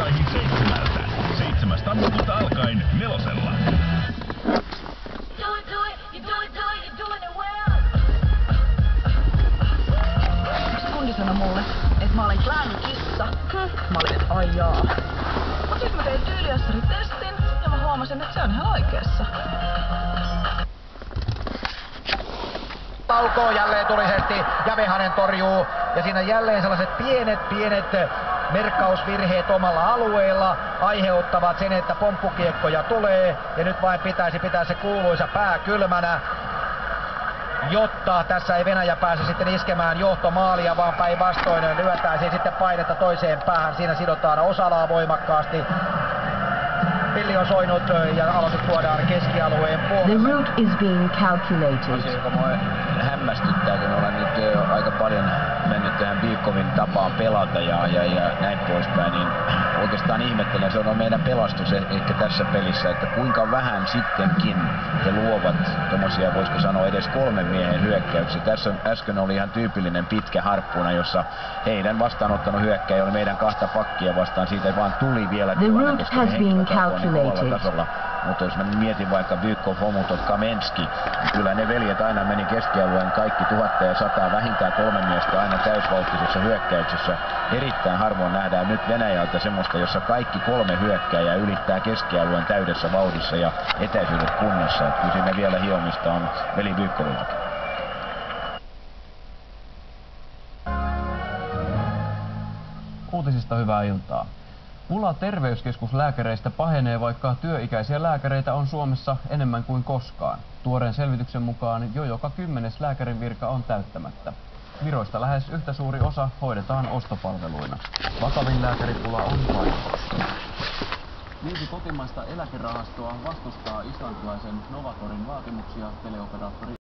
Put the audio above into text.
iltaisin 7:00. 7. tammikuuta alkaen 4:lla. Kundi sanoi mulle, että mä olen kissa. Mä olin, että ai jaa. Mut sit mä tein tyyliassari-testin ja mä huomasin, että se on ihan oikeassa. Laukoo jälleen tulisesti ja Vehanen torjuu. Ja siinä jälleen sellaiset pienet merkkausvirheet omalla alueella aiheuttavat sen, että pomppukiekkoja tulee. Ja nyt vain pitäisi pitää se kuuluisa pää kylmänä, jotta tässä ei Venäjä pääse sitten iskemään johtomaalia, vaan päinvastoin lyötäisiin sitten painetta toiseen päähän. Siinä sidotaan Osalaa voimakkaasti. Pilli on soinut ja aloitus tuodaan keskialueen puolelle. The route is being calculated. Asia, joka mua hämmästyttää, kun olen nyt aika paljon mennyt tähän Bykovin tapaan pelata ja näin poispäin, niin oikeastaan ihmettelen, se on meidän pelastus ehkä tässä pelissä, että kuinka vähän sittenkin he luovat tommosia, voisiko sanoa, edes 3 miehen hyökkäyksiä. Tässä äsken oli ihan tyypillinen pitkä harppuna, jossa heidän vastaanottanut hyökkäjä oli meidän 2 pakkia vastaan, siitä vaan tuli vielä tilanne, koska he tasolla. Mutta jos mä mietin vaikka Bykov, Homutov, Kamenski, niin kyllä ne veljet aina meni keskialueen kaikki 1000 ja 100, vähintään 3 miestä aina täysvauhtisessa hyökkäyksessä. Erittäin harvoin nähdään nyt Venäjältä semmoista, jossa kaikki 3 hyökkääjää ylittää keskialueen täydessä vauhdissa ja etäisyydet kunnossa. Et kyllä siinä vielä hiomista on veli Bykovillakin. Uutisista hyvää iltaa. Pula terveyskeskuslääkäreistä pahenee, vaikka työikäisiä lääkäreitä on Suomessa enemmän kuin koskaan. Tuoreen selvityksen mukaan jo joka 10. lääkärin virka on täyttämättä. Viroista lähes yhtä suuri osa hoidetaan ostopalveluina. Vakavin lääkäripula on paikoissa. 5 kotimaista eläkerahastoa vastustaa islantilaisen Novatorin vaatimuksia teleoperaattori